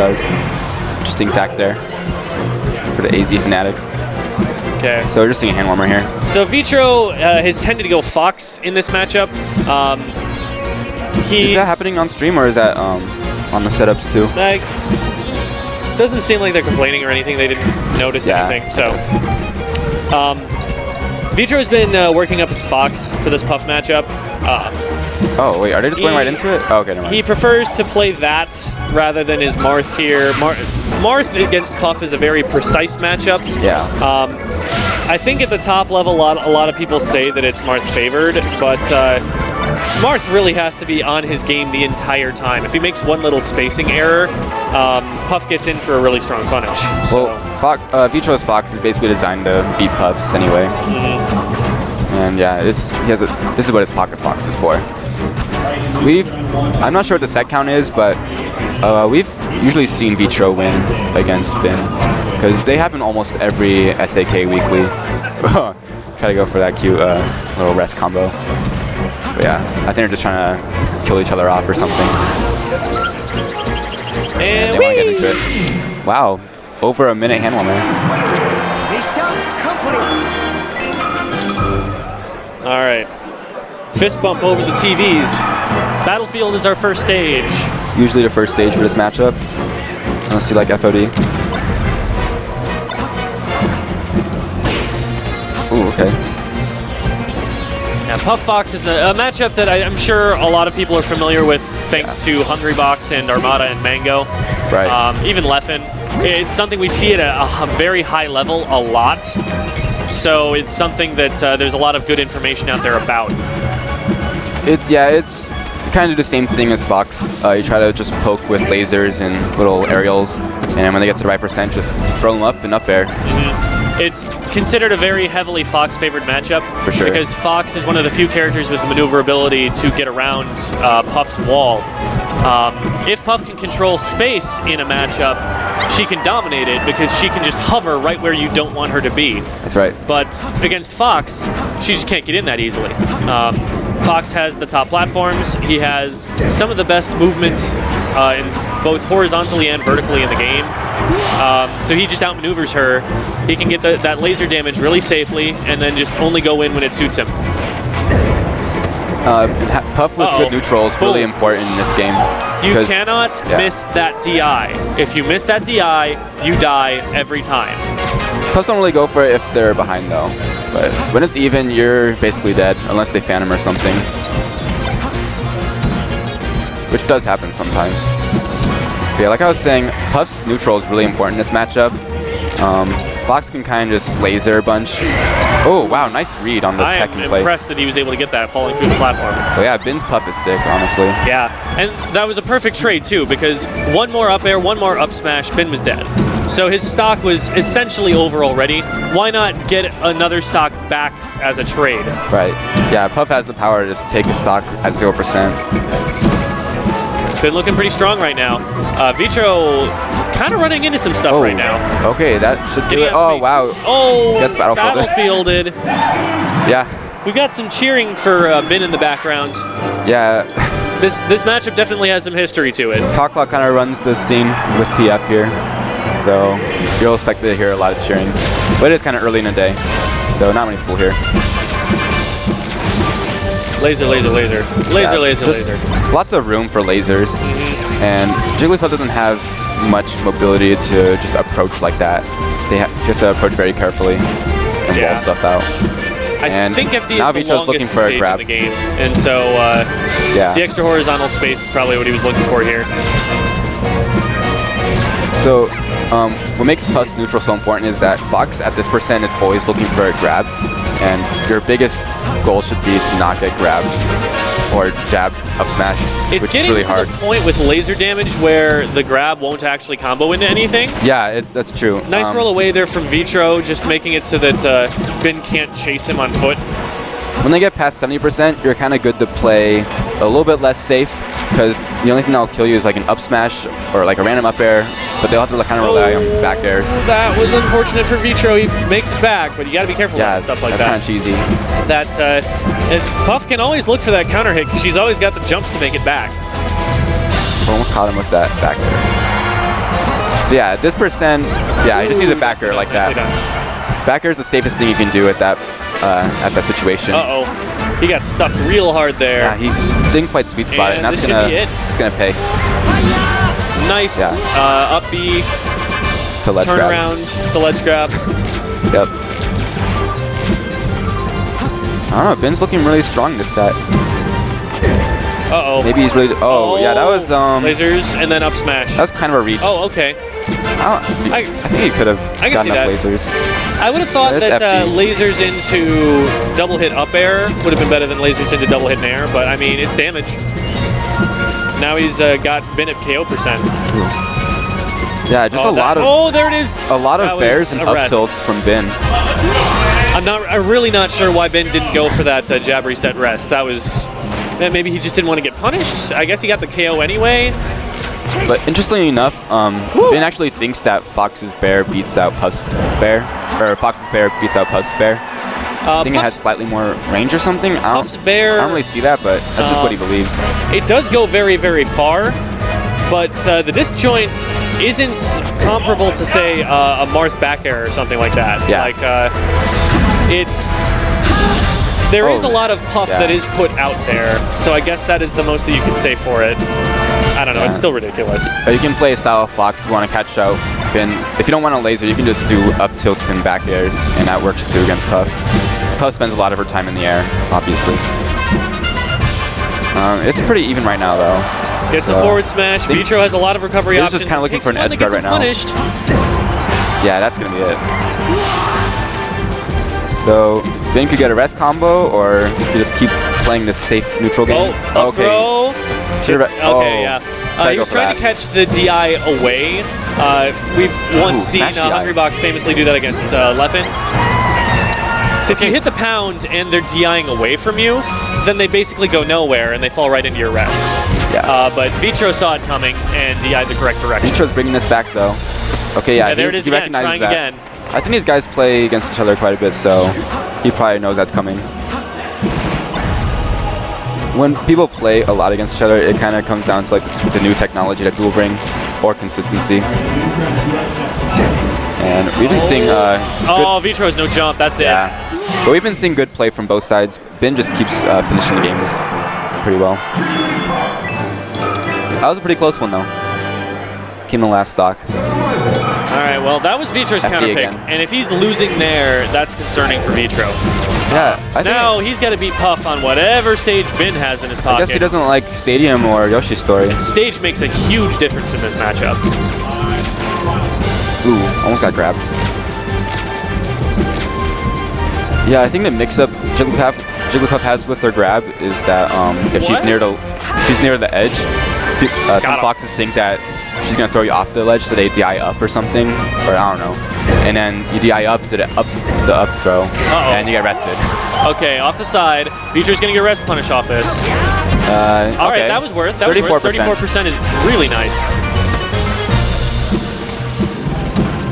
does. Interesting fact there for the AZ fanatics. Okay. So we're just seeing a hand warmer here. So Vitro has tended to go Fox in this matchup. Is that happening on stream or is that on the setups too? Doesn't seem like they're complaining or anything. They didn't notice anything. So Vitro has been working up his Fox for this Puff matchup. Oh, wait, are they just going right into it? Oh, okay, never mind. He prefers to play that rather than his Marth here. Marth against Puff is a very precise matchup. Yeah. I think at the top level, a lot of people say that it's Marth favored, but Marth really has to be on his game the entire time. If he makes one little spacing error, Puff gets in for a really strong punish. So. Well, Vitro's Fox is basically designed to beat Puffs anyway. And yeah, this is what his Pocket Fox is for. I'm not sure what the set count is, but we've usually seen Vitro win against Spin because they happen almost every SAK weekly. Try to go for that cute little rest combo. But yeah, I think they're just trying to kill each other off or something. And they want to get into it. Wow, over a minute hand warmer. All right. Fist bump over the TVs. Battlefield is our first stage. Usually the first stage for this matchup. Unless you like FOD. Ooh, okay. Yeah, Puff Fox is a matchup that I'm sure a lot of people are familiar with thanks to Hungrybox and Armada and Mango. Right. Even Leffen. It's something we see at a very high level a lot. So it's something that there's a lot of good information out there about. It's kind of the same thing as Fox. You try to just poke with lasers and little aerials, and when they get to the right percent, just throw them up and up air. It's considered a very heavily Fox-favored matchup. For sure. Because Fox is one of the few characters with the maneuverability to get around Puff's wall. If Puff can control space in a matchup, she can dominate it because she can just hover right where you don't want her to be. That's right. But against Fox, she just can't get in that easily. Fox has the top platforms. He has some of the best movement in both horizontally and vertically in the game. So he just outmaneuvers her. He can get that laser damage really safely and then just only go in when it suits him. Puff with good neutral is really important in this game. You cannot miss that DI. If you miss that DI, you die every time. Puffs don't really go for it if they're behind though. But when it's even, you're basically dead unless they fan him or something. Which does happen sometimes. But yeah, like I was saying, Puff's neutral is really important in this matchup. Fox can kind of just laser a bunch. Oh, wow, nice read on the tech in place. I'm impressed that he was able to get that falling through the platform. Well, yeah, Bin's Puff is sick, honestly. Yeah, and that was a perfect trade, too, because one more up air, one more up smash, Bin was dead. So his stock was essentially over already. Why not get another stock back as a trade? Right. Yeah, Puff has the power to just take a stock at 0%. Been looking pretty strong right now. Vitro kind of running into some stuff right now. Okay, that should do it. Oh, wow. Oh, gets battlefielded. Yeah. We got some cheering for Bin in the background. Yeah. This matchup definitely has some history to it. Clock kind of runs the scene with PF here. So you'll expect to hear a lot of cheering. But it is kind of early in the day, so not many people here. Laser, laser, laser. Laser, laser, laser. Lots of room for lasers. And Jigglypuff doesn't have much mobility to just approach like that. They just to approach very carefully and wall stuff out. I think FD is the longest looking for stage a grab in the game, and so the extra horizontal space is probably what he was looking for here. So what makes Puff's neutral so important is that Fox at this percent is always looking for a grab, and your biggest goal should be to not get grabbed or jabbed up smashed, which is really hard. It's getting to the point with laser damage where the grab won't actually combo into anything. Yeah, that's true. Nice roll away there from Vitro, just making it so that Bin can't chase him on foot. When they get past 70%, you're kind of good to play a little bit less safe, because the only thing that'll kill you is like an up smash or like a random up air, but they'll have to kind of rely on back airs. That was unfortunate for Vitro. He makes it back, but you got to be careful with stuff like that. That's kind of cheesy. Puff can always look for that counter hit because she's always got the jumps to make it back. We almost caught him with that back air. So yeah, this percent, yeah, he just needs a back air like that. Back air is the safest thing you can do at that situation. Uh-oh. He got stuffed real hard there. Yeah, he didn't quite sweet spot it, and that's it's gonna pay. Nice up B. To ledge turn grab. around to ledge grab. Yep. I don't know, Ben's looking really strong this set. Uh-oh. Maybe he's really, yeah, that was lasers and then up smash. That was kind of a reach. Oh, okay. I think he could have gotten enough lasers. I would have thought that lasers into double hit up air would have been better than lasers into double hit in air, but I mean, it's damage. Now he's got Ben at KO %. Yeah, just a lot of. Oh, there it is. A lot of bears and up tilts from Ben. I'm really not sure why Ben didn't go for that jab reset rest. That was maybe he just didn't want to get punished. I guess he got the KO anyway. But interestingly enough, Ben actually thinks that Fox's bear beats out Puff's bear, or Fox's bear beats out Puff's bear. I think it has slightly more range or something. Puff's bear. I don't really see that, but that's just what he believes. It does go very, very far, but the disc joint isn't comparable to, say, a Marth back air or something like that. Yeah. Like, there is a lot of Puff that is put out there, so I guess that is the most that you can say for it. I don't know, it's still ridiculous. You can play a style of Fox if you want to catch out Ben. If you don't want a laser, you can just do up tilts and back airs, and that works too against Puff. Because Puff spends a lot of her time in the air, obviously. It's pretty even right now, though. Gets a forward smash. Vitro has a lot of recovery options. He's just kind of looking for an edge guard right now. Yeah, that's going to be it. So Ben could get a rest combo, or he could just keep playing this safe neutral game. Oh, throw. Okay, yeah. He was trying to catch the DI away. We've once seen Hungrybox famously do that against Leffen. So if you hit the pound and they're DIing away from you, then they basically go nowhere and they fall right into your rest. Yeah. But Vitro saw it coming and DI'd the correct direction. Vitro's bringing this back, though. Okay, yeah, there it is he again, recognizes trying that. again. I think these guys play against each other quite a bit, so he probably knows that's coming. When people play a lot against each other, it kind of comes down to like the new technology that people bring, or consistency. And we've been seeing Vitro has no jump, that's it. But we've been seeing good play from both sides. Ben just keeps finishing the games pretty well. That was a pretty close one, though. Came in the last stock. All right, well, that was Vitro's counter pick. And if he's losing there, that's concerning for Vitro. Yeah. So now he's got to beat Puff on whatever stage Ben has in his pocket. I guess he doesn't like Stadium or Yoshi's Story. Stage makes a huge difference in this matchup. Ooh, almost got grabbed. Yeah, I think the mix-up Jigglypuff has with her grab is that if she's near the edge, some foxes think that she's gonna throw you off the ledge, so they DI up or something, or I don't know. And then you DI up to the up throw, and you get rested. Okay, off the side. Vitro's gonna get rest punish off this. All right, that was worth. 34% is really nice.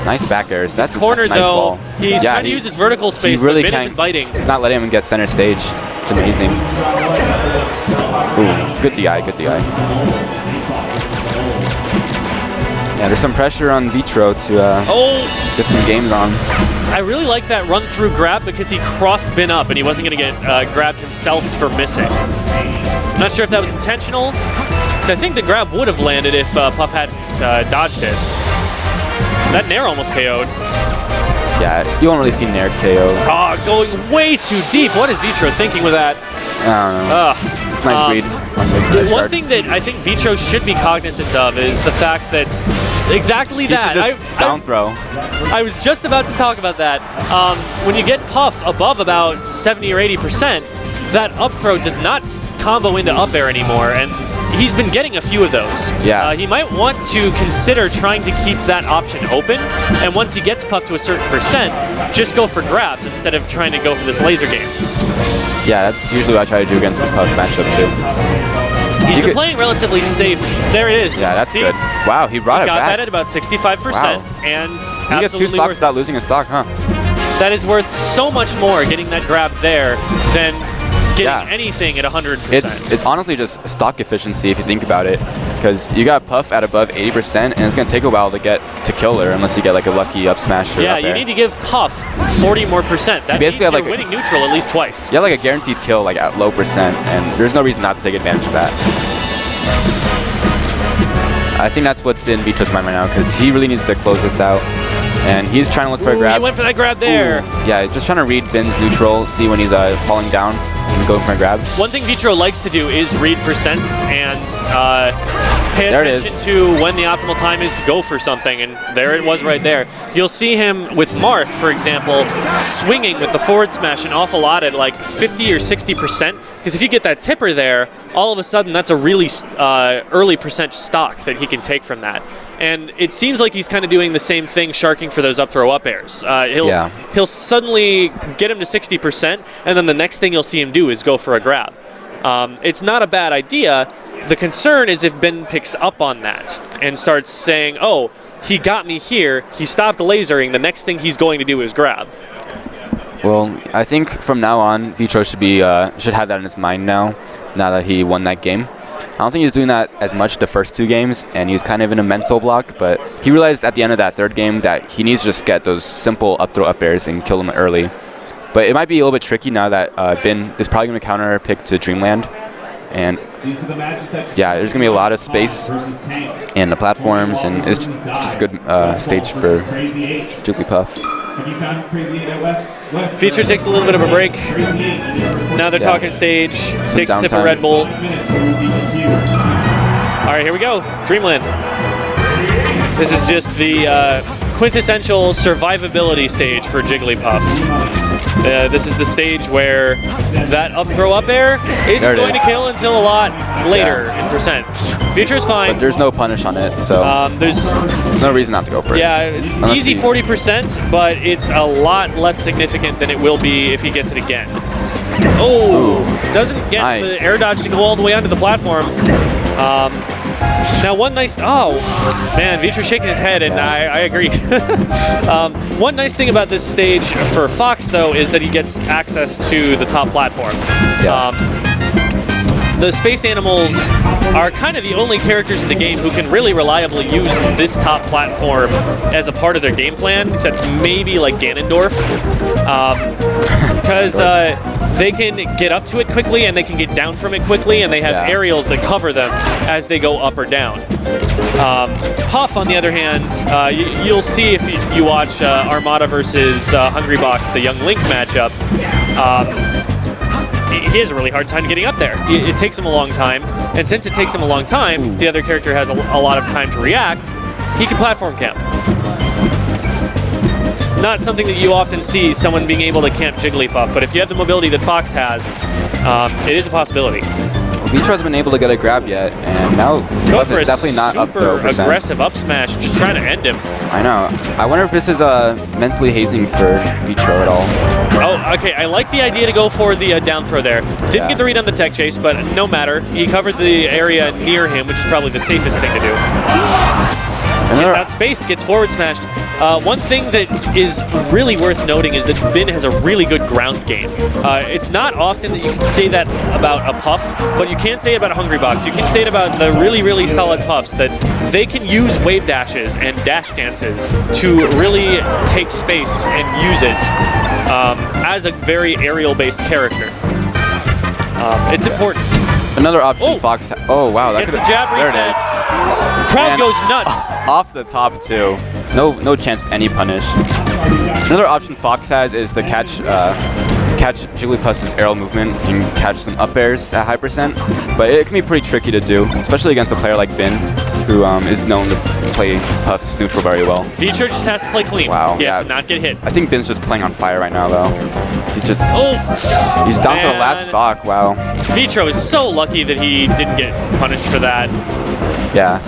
Nice back airs. That's cornered nice though. Ball. He's trying to use his vertical space, but Ben isn't biting. He's not letting him get center stage. It's amazing. Ooh, good DI, good DI. Yeah, there's some pressure on Vitro to get some games on. I really like that run-through grab because he crossed Ben up and he wasn't going to get grabbed himself for missing. Not sure if that was intentional, because I think the grab would have landed if Puff hadn't dodged it. That Nair almost KO'd. Yeah, you won't really see Nair KO. Going way too deep. What is Vitro thinking with that? I don't know. It's a nice read. One thing that I think Vitro should be cognizant of is the fact that exactly that. He should just down throw. I was just about to talk about that. When you get Puff above about 70 or 80%, that up throw does not combo into up air anymore, and he's been getting a few of those. Yeah. He might want to consider trying to keep that option open, and once he gets Puff to a certain percent, just go for grabs instead of trying to go for this laser game. Yeah, that's usually what I try to do against the Puff matchup too. He's been playing relatively safe. There it is. Yeah, that's good. Wow, he brought it back. Got that at about 65%, and he gets 2 stocks without losing a stock, huh? That is worth so much more getting that grab there than getting anything at 100%. It's honestly just stock efficiency if you think about it, because you got Puff at above 80%, and it's gonna take a while to get to kill her unless you get like a lucky up smash. Yeah, you need to give Puff 40 more percent. That means you're like winning neutral at least twice. You have like a guaranteed kill like at low percent, and there's no reason not to take advantage of that. I think that's what's in Vitro's mind right now, because he really needs to close this out. And he's trying to look for a grab. He went for that grab there. Ooh. Yeah, just trying to read Bin's neutral, see when he's falling down, and go for a grab. One thing Vitro likes to do is read percents and pay attention to when the optimal time is to go for something, and there it was right there. You'll see him with Marth, for example, swinging with the forward smash an awful lot at like 50 or 60%, because if you get that tipper there, all of a sudden that's a really early percent stock that he can take from that. And it seems like he's kind of doing the same thing, sharking for those up throw up airs. He'll suddenly get him to 60%, and then the next thing you'll see him do is go for a grab. It's not a bad idea. The concern is if Ben picks up on that and starts saying, oh, he got me here, he stopped lasering, the next thing he's going to do is grab. Well, I think from now on, Vitro should have that in his mind now that he won that game. I don't think he was doing that as much the first two games, and he was kind of in a mental block, but he realized at the end of that third game that he needs to just get those simple up throw up airs and kill them early. But it might be a little bit tricky now that Bin is probably going to counter pick to Dreamland. And yeah, there's going to be a lot of space in the platforms, and it's just a good stage for Jigglypuff. Vitro takes a little bit of a break. Now they're talking stage. Takes a sip of Red Bull. All right, here we go. Dreamland. This is just the quintessential survivability stage for Jigglypuff. This is the stage where that up throw up air isn't going to kill until a lot later in percent. Vitro's fine. But there's no punish on it, so there's no reason not to go for it. Yeah, it's easy 40%, but it's a lot less significant than it will be if he gets it again. Oh, doesn't get the air dodge to go all the way onto the platform. Now one nice, man, Vitro's shaking his head, and I agree. One nice thing about this stage for Fox, though, is that he gets access to the top platform. The space animals are kind of the only characters in the game who can really reliably use this top platform as a part of their game plan, except maybe like Ganondorf, because they can get up to it quickly and they can get down from it quickly, and they have aerials that cover them as they go up or down. Puff, on the other hand, you'll see if you watch Armada versus Hungrybox, the Young Link matchup, he has a really hard time getting up there. It takes him a long time, and since it takes him a long time, the other character has a lot of time to react. He can platform camp. It's not something that you often see, someone being able to camp Jigglypuff, but if you have the mobility that Fox has, it is a possibility. Vitro's been able to get a grab yet, and now Puff is definitely not up throw percent. Super aggressive up smash, just trying to end him. I know. I wonder if this is mentally hazing for Vitro at all. Oh, okay. I like the idea to go for the down throw there. Didn't get the read on the tech chase, but no matter. He covered the area near him, which is probably the safest thing to do. Gets outspaced, gets forward smashed. One thing that is really worth noting is that Bin has a really good ground game. It's not often that you can say that about a Puff, but you can say it about a Hungrybox. You can say it about the really, really solid Puffs, that they can use wave dashes and dash dances to really take space and use it as a very aerial-based character. It's important. Another option Fox oh, wow. It's a jab reset. There it is. Crowd goes nuts. Off the top, too. No chance any punish. Another option Fox has is to catch Jigglypuff's aerial movement and catch some up airs at high percent, but it can be pretty tricky to do, especially against a player like Bin, who is known to play Puff's neutral very well. Vitro just has to play clean. Wow. He has to not get hit. I think Bin's just playing on fire right now, though. He's just... he's down to the last stock. Wow. Vitro is so lucky that he didn't get punished for that. Yeah.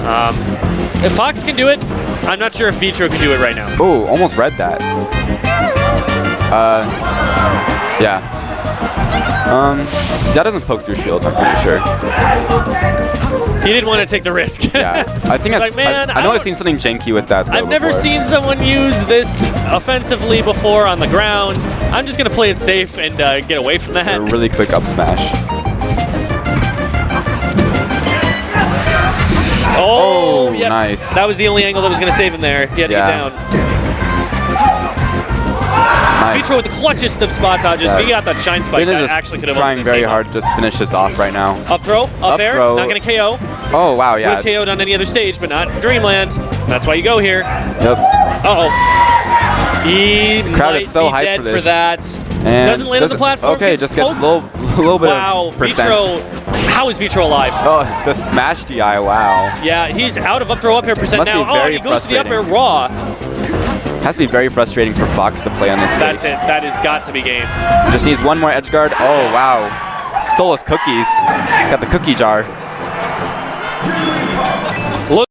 If Fox can do it, I'm not sure if Vitro can do it right now. Oh, almost read that. Yeah. That doesn't poke through shields, I'm pretty sure. He didn't want to take the risk. Yeah, I think Like, man, I know I've seen something janky with that. Though, I've never before. seen someone use this offensively before on the ground. I'm just going to play it safe and get away from that. A really quick up smash. Oh, yep. Nice. That was the only angle that was going to save him there. He had to get down. Nice. Vitro with the clutchest of spot dodges. Yeah. He got that shine spike Vin is that just actually could have trying opened this very game hard to just finish this off right now. Up throw, up air, throw. not going to KO. Oh, wow, yeah. Would have KO'd on any other stage, but not Dreamland. That's why you go here. Yep. Uh-oh. He crowd might is so be hyped dead for for this. that. And Doesn't land on the platform. Okay, just gets a little bit of percent. Vitro. How is Vitro alive? Oh, the smash DI, wow. Yeah, he's out of up throw up air percent Must be now. Oh, very and he goes to the up air frustrating. raw. Has to be very frustrating for Fox to play on this stage. That's it. That has got to be game. Just needs one more edge guard. Oh, wow. Stole his cookies. Got the cookie jar.